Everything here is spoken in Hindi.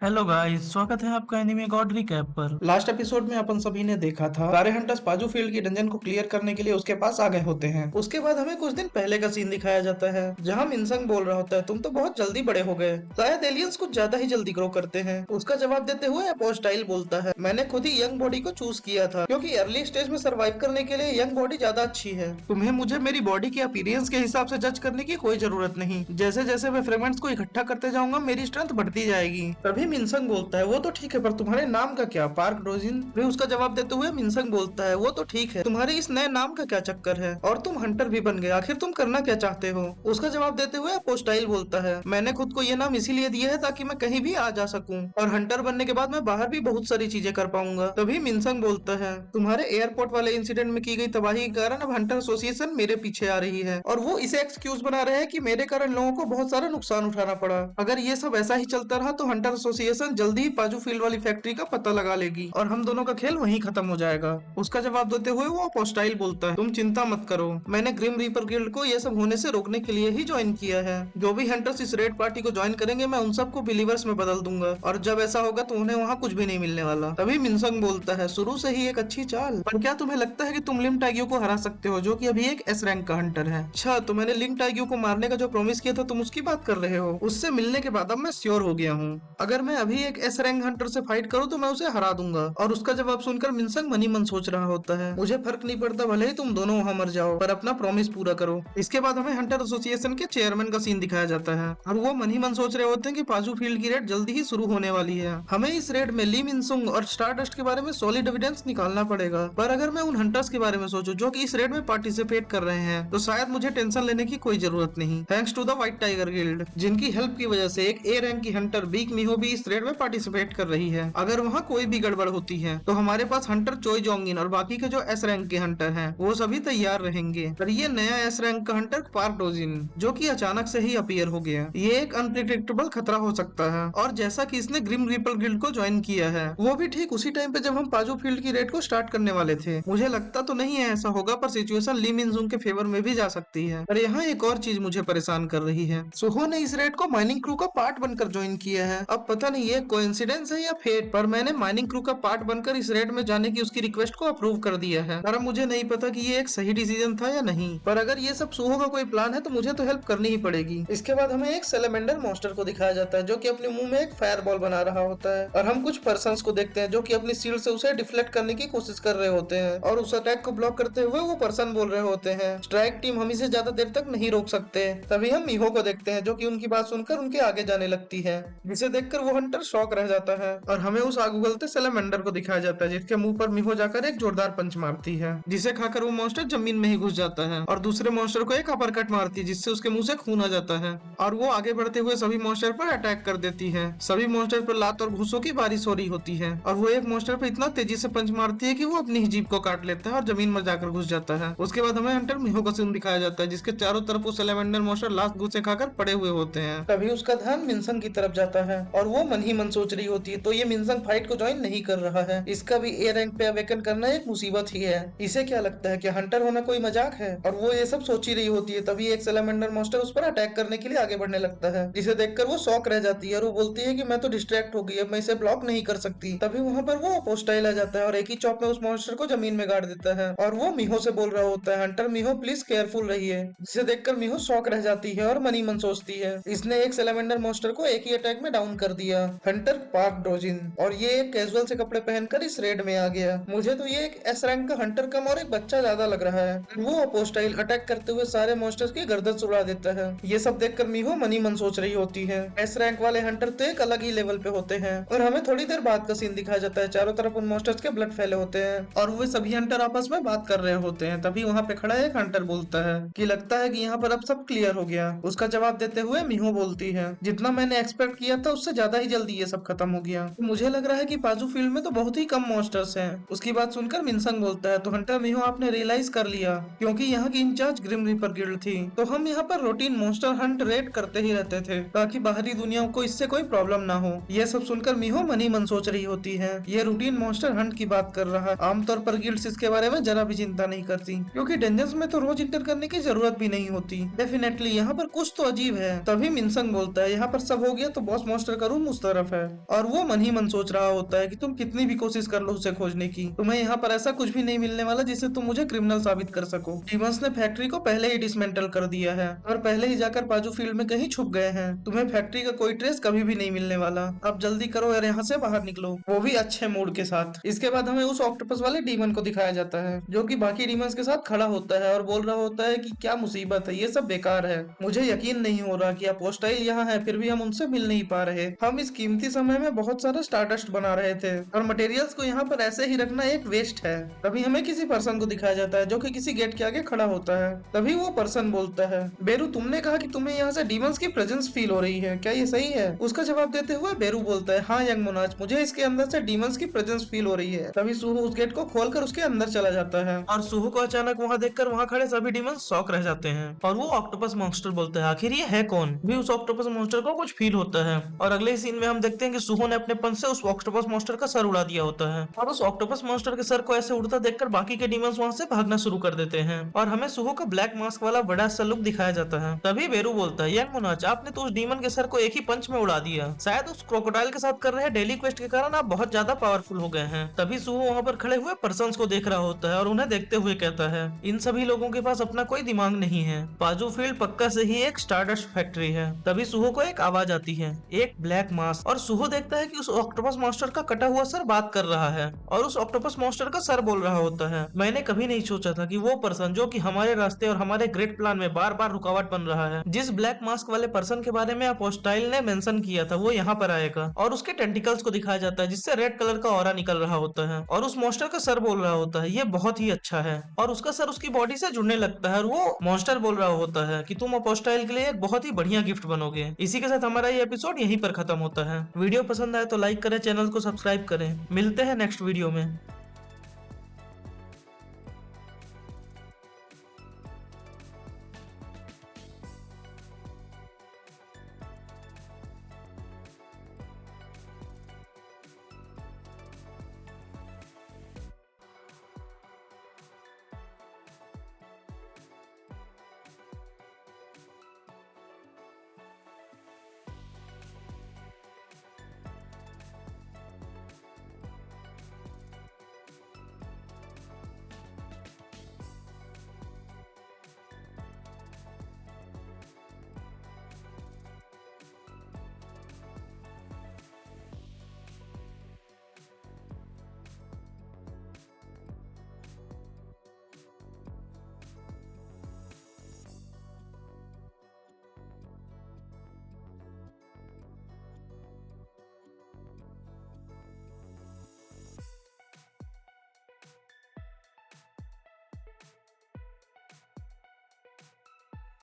हेलो गाइस, स्वागत है आपका एनिमे गॉड रिकैप पर। लास्ट एपिसोड में अपन सभी ने देखा था सारे हंटर्स पाजू फील्ड की डंजन को क्लियर करने के लिए उसके पास आ गए होते हैं। उसके बाद हमें कुछ दिन पहले का सीन दिखाया जाता है जहां मिनसंग बोल रहा होता है, तुम तो बहुत जल्दी बड़े हो गए, शायद एलियंस कुछ ज्यादा ही जल्दी ग्रो करते हैं। उसका जवाब देते हुए अपोस्टाइल बोलता है, मैंने खुद ही यंग बॉडी को चूज किया था क्योंकि अर्ली स्टेज में सर्वाइव करने के लिए यंग बॉडी ज्यादा अच्छी है। तुम्हें मुझे मेरी बॉडी के अपीयरेंस के हिसाब से जज करने की कोई जरूरत नहीं। जैसे जैसे मैं फ्रेगमेंट्स को इकट्ठा करते जाऊंगा मेरी स्ट्रेंथ बढ़ती जाएगी। तभी मिनसंग बोलता है, वो तो ठीक है, पर तुम्हारे नाम का क्या? पार्क डोजिन। फिर उसका जवाब देते हुए मिनसंग बोलता है, वो तो ठीक है, तुम्हारे इस नए नाम का क्या चक्कर है? और तुम हंटर भी बन गए, आखिर तुम करना क्या चाहते हो? उसका जवाब देते हुए अपोस्टाइल बोलता है, मैंने खुद को ये नाम इसीलिए दिया है ताकि मैं कहीं भी आ जा सकूं, और हंटर बनने के बाद मैं बाहर भी बहुत सारी चीजें कर पाऊंगा। तभी मिनसंग बोलता है, तुम्हारे एयरपोर्ट वाले इंसिडेंट में की गई तबाही के कारण अब हंटर एसोसिएशन मेरे पीछे आ रही है, और वो इसे एक्सक्यूज बना रहे हैं कि मेरे कारण लोगों को बहुत सारा नुकसान उठाना पड़ा। अगर ये सब ऐसा ही चलता रहा तो हंटर एसोसिएशन जल्दी ही पाजू फील्ड वाली फैक्ट्री का पता लगा लेगी और हम दोनों का खेल वहीं खत्म हो जाएगा। उसका जवाब देते हुए वो अपोस्टाइल बोलता है, तुम चिंता मत करो, मैंने ग्रिम रीपर गिल्ड को ये सब होने से रोकने के लिए ही ज्वाइन किया है। जो भी हंटर्स इस रेड पार्टी को ज्वाइन करेंगे मैं उन सबको बिलीवर्स में बदल दूंगा, और जब ऐसा होगा तो उन्हें वहाँ कुछ भी नहीं मिलने वाला। तभी मिनसंग बोलता है, शुरू से ही एक अच्छी चाल, पर क्या तुम्हें लगता है कि तुम लिम टाइग्यू को हरा सकते हो जो कि अभी एक एस रैंक का हंटर है? अच्छा, तो मैंने लिम टाइग्यू को मारने का जो प्रॉमिस किया था तुम उसकी बात कर रहे हो? उससे मिलने के बाद अब मैं श्योर हो गया हूँ, अगर मैं अभी एक एस रैंक हंटर से फाइट करूँ तो मैं उसे हरा दूंगा। और उसका जवाब सुनकर मिनसंग मन ही मन सोच रहा होता है, मुझे फर्क नहीं पड़ता, भले ही तुम दोनों वहाँ मर जाओ, पर अपना प्रॉमिस पूरा करो। इसके बाद हमें हंटर एसोसिएशन के चेयरमैन का सीन दिखाया जाता है और वो मन ही मन सोच रहे होते हैं कि पाजू फील्ड की रेड जल्दी ही शुरू होने वाली है। हमें इस रेड में ली मिनसुंग और स्टारडस्ट के बारे में सॉलिड एविडेंस निकालना पड़ेगा, पर अगर मैं उन हंटर्स के बारे में सोचूं जो कि इस रेड में पार्टिसिपेट कर रहे हैं तो शायद मुझे टेंशन लेने की कोई जरूरत नहीं, thanks to the white tiger guild, जिनकी हेल्प की वजह से एक ए रैंक की हंटर बीक मिहो भी इस रेड में पार्टिसिपेट कर रही है। अगर वहाँ कोई भी गड़बड़ होती है तो हमारे पास हंटर चोई जोंगिन और बाकी के जो एस रैंक के हंटर हैं वो सभी तैयार रहेंगे। पर ये नया एस रैंक का हंटर पार्क डोजिन जो कि अचानक से ही अपीयर हो गया, ये एक अनप्रिडिक्टेबल खतरा हो सकता है। और जैसा कि इसने ग्रिम रीपर गिल्ड को ज्वाइन किया है, वो भी ठीक उसी टाइम पे जब हम पाजू फील्ड की रेड को स्टार्ट करने वाले थे। मुझे लगता तो नहीं है ऐसा होगा, पर सिचुएशन ली मिनजुंग के फेवर में भी जा सकती है। पर यहाँ एक और चीज मुझे परेशान कर रही है, सुहो ने इस रेड को माइनिंग क्रू का पार्ट बनकर ज्वाइन किया है। अब पता नहीं ये कोइंसिडेंस है या फेट, पर मैंने माइनिंग क्रू का पार्ट बनकर इस रेड में जाने की उसकी रिक्वेस्ट को अप्रूव कर दिया है। और अब मुझे नहीं पता कि ये एक सही डिसीजन था या नहीं, पर अगर ये सब सुहो का कोई प्लान है तो मुझे तो हेल्प करनी ही पड़ेगी। इसके बाद हमें एक सेलेमेंडर मॉन्स्टर को दिखाया जाता है जो कि अपने मुंह में एक फायर बॉल बना रहा होता है, और हम कुछ पर्सन्स को देखते हैं जो कि अपनी शील्ड से उसे डिफ्लेक्ट करने की कोशिश कर रहे होते हैं, और उस अटैक को ब्लॉक करते हुए वो पर्सन बोल रहे होते हैं, स्ट्राइक टीम हम इसे ज्यादा देर तक नहीं रोक सकते। तभी हम मीहो को देखते हैं जो कि उनकी बात सुनकर उनके आगे जाने लगती है, जिसे देखकर वो हंटर शॉक रह जाता है, और हमें उस आग उगलते सेलेमेंडर को दिखाया जाता है जिसके मुंह पर मीहो जाकर एक जोरदार पंच मारती है, जिसे खाकर वो मॉन्स्टर जमीन में ही घुस जाता है, और दूसरे मॉन्स्टर को एक अपर कट मारती है जिससे उसके मुंह से खून आ जाता है, और वो आगे बढ़ते हुए सभी मॉन्स्टर पर अटैक कर देती है। सभी मॉन्स्टर पर लात और घूसों की बारिश हो रही होती है, और वो एक मॉन्स्टर पर इतना तेजी से पंच मारती है कि वो अपनी ही जीभ को काट लेता है और जमीन में जाकर घुस जाता है। उसके बाद हमें हंटर मीहो का सीन दिखाया जाता है जिसके चारों तरफ वो सेलेमेंडर मॉन्स्टर लास्ट घूसे खाकर पड़े हुए होते हैं। तभी उसका ध्यान मिनसंग की तरफ जाता है और वो मन ही मन सोच रही होती है, तो ये मिनसंग फाइट को ज्वाइन नहीं कर रहा है, इसका भी ए रैंक पे अवेकन करना एक मुसीबत ही है, इसे क्या लगता है कि हंटर होना कोई मजाक है? और वो ये सब सोच ही रही होती है तभी एक सेलेमेंडर मॉन्स्टर उस पर अटैक करने के लिए आगे बढ़ने लगता है, जिसे देखकर वो शॉक रह जाती है और वो बोलती है कि मैं तो डिस्ट्रैक्ट हो गई, अब मैं इसे ब्लॉक नहीं कर सकती। तभी वहां पर वो अपोस्टाइल आ जाता है और एक ही चॉप में उस मॉन्स्टर को जमीन में गाड़ देता है, और वो मीहो से बोल रहा होता है, हंटर मीहो प्लीज केयरफुल रहिए, जिसे देखकर मीहो शॉक रह जाती है और मनी मन सोचती है, इसने एक सेलेमेंडर मॉन्स्टर को एक ही अटैक में डाउन कर दिया, हंटर पार्क डोजिन, और ये एक कैजुअल से कपड़े पहनकर इस रेड में आ गया। मुझे तो ये एक एस रैंक का हंटर कम और एक बच्चा ज्यादा लग रहा है। वो अपोस्टाइल अटैक करते हुए सारे मॉन्स्टर्स की गर्दन उड़ा देता है। ये सब देखकर मीहो मनी मन सोच रही होती है, एस रैंक वाले हंटर तो एक अलग ही लेवल पे होते हैं। और हमें थोड़ी देर बाद का सीन दिखाया जाता है, चारों तरफ उन मॉन्स्टर्स के ब्लड फैले होते हैं और वो सभी हंटर आपस में बात कर रहे होते हैं। तभी वहाँ पे खड़ा एक हंटर बोलता है कि लगता है कि यहाँ पर अब सब क्लियर हो गया। उसका जवाब देते हुए मीहो बोलती है, जितना मैंने एक्सपेक्ट किया था उससे ज्यादा ही जल्दी ये सब खत्म हो गया, तो मुझे लग रहा है कि पाजू फील्ड में तो बहुत ही कम मॉन्स्टर्स हैं। उसकी बात सुनकर मिनसंग बोलता है, तो हंटर मीहो आपने रियलाइज कर लिया, क्योंकि यहाँ की इंचार्ज ग्रिम रीपर गिल्ड थी, तो हम यहाँ पर रूटीन मॉन्स्टर हंट रेड करते ही रहते थे ताकि बाहरी दुनिया को इससे कोई प्रॉब्लम ना हो। ये सब सुनकर मीहो मनी मन सोच रही होती है, ये रूटीन मॉन्स्टर हंट की बात कर रहा है, आमतौर पर गिल्ड्स इसके बारे में जरा भी चिंता नहीं करती, क्योंकि डेंजर्स में तो रोज इंटर करने की जरूरत भी नहीं होती। डेफिनेटली यहाँ पर कुछ तो अजीब है। तभी मिनसंग बोलता है, यहाँ पर सब हो गया तो बॉस मॉन्स्टर का रूम उस तरफ है और वो मन ही मन सोच रहा होता है कि तुम कितनी भी कोशिश कर लो उसे खोजने की, तुम्हें यहाँ पर ऐसा कुछ भी नहीं मिलने वाला जिससे तुम मुझे क्रिमिनल साबित कर सको। डीमंस ने फैक्ट्री को पहले ही डिसमेंटल कर दिया है और पहले ही जाकर पाजू फील्ड में कहीं छुप गए हैं। तुम्हें फैक्ट्री का कोई ट्रेस कभी भी नहीं मिलने वाला। अब जल्दी करो और यहाँ से बाहर निकलो, वो भी अच्छे मूड के साथ। इसके बाद हमें उस ऑक्टोपस वाले डीमन को दिखाया जाता है जो कि बाकी डीमंस के साथ खड़ा होता है और बोल रहा होता है कि क्या मुसीबत है, ये सब बेकार है। मुझे यकीन नहीं हो रहा कि अपोस्टाइल यहाँ है फिर भी हम उनसे मिल नहीं पा रहे। हम इस कीमती समय में बहुत सारा स्टारडस्ट बना रहे थे और मटेरियल्स को यहाँ पर ऐसे ही रखना एक वेस्ट है। तभी हमें किसी पर्सन को दिखाया जाता है जो कि किसी गेट के आगे खड़ा होता है। तभी वो पर्सन बोलता है, बेरू तुमने कहा कि तुम्हें यहाँ से डीमंस की प्रेजेंस फील हो रही है, क्या ये सही है? उसका जवाब देते हुए बेरू बोलता है, हाँ यंग मोनाज, मुझे इसके अंदर से डीमंस की प्रेजेंस फील हो रही है। तभी सुहो उस गेट को खोलकर उसके अंदर चला जाता है और सुहो को अचानक वहाँ देखकर वहाँ खड़े सभी डीमंस शॉक रह जाते हैं और वो ऑक्टोपस मॉन्स्टर बोलता है, आखिर ये है कौन? भी उस ऑक्टोपस मॉन्स्टर को कुछ फील होता है और अगले सीन में हम देखते हैं कि सुहो ने अपने पंख से उस ऑक्टोपस मॉन्स्टर का सर उड़ा दिया होता है और उस ऑक्टोपस मॉन्स्टर के सर को ऐसे उड़ता देखकर बाकी के डीमंस वहाँ से भागना शुरू कर देते हैं और हमें सुहो का ब्लैक मास्क वाला बड़ा सा लुक दिखाया जाता है। तभी बेरू बोलता है, यंग मोनाज, आपने तो उस डीमन के सर को एक ही पंच में उड़ा दिया। शायद उस क्रोकोडाइल के साथ कर रहे डेली क्वेस्ट के कारण आप बहुत ज्यादा पावरफुल हो गए हैं। तभी सुहो वहाँ पर खड़े हुए पर्सन्स को देख रहा होता है और उन्हें देखते हुए कहता है, इन सभी लोगों के पास अपना कोई दिमाग नहीं है। पाजू फील्ड पक्का से ही एक स्टारडस्ट फैक्ट्री है। तभी सुहो को एक आवाज आती है, एक ब्लैक मास्क, और सुहो देखता है कि उस ऑक्टोपस मॉन्स्टर का कटा हुआ सर बात कर रहा है और उस ऑक्टोपस मॉन्स्टर का सर बोल रहा होता है, मैंने कभी नहीं सोचा था कि वो पर्सन जो कि हमारे रास्ते और हमारे ग्रेट प्लान में बार बार रुकावट बन रहा है, जिस ब्लैक मास्क वाले पर्सन के बारे में अपोस्टाइल ने मेंशन किया था, वो यहाँ पर आएगा। और उसके टेंटिकल्स को दिखाया जाता है जिससे रेड कलर का ऑरा निकल रहा होता है और उस मॉन्स्टर का सर बोल रहा होता है, ये बहुत ही अच्छा है, और उसका सर उसकी बॉडी से जुड़ने लगता है और वो मॉन्स्टर बोल रहा होता है कि तुम अपोस्टाइल के लिए एक बहुत ही बढ़िया गिफ्ट बनोगे। इसी के साथ हमारा ये एपिसोड यहीं पर खत्म होता है। वीडियो पसंद आए तो लाइक करें, चैनल को सब्सक्राइब करें। मिलते हैं नेक्स्ट वीडियो में।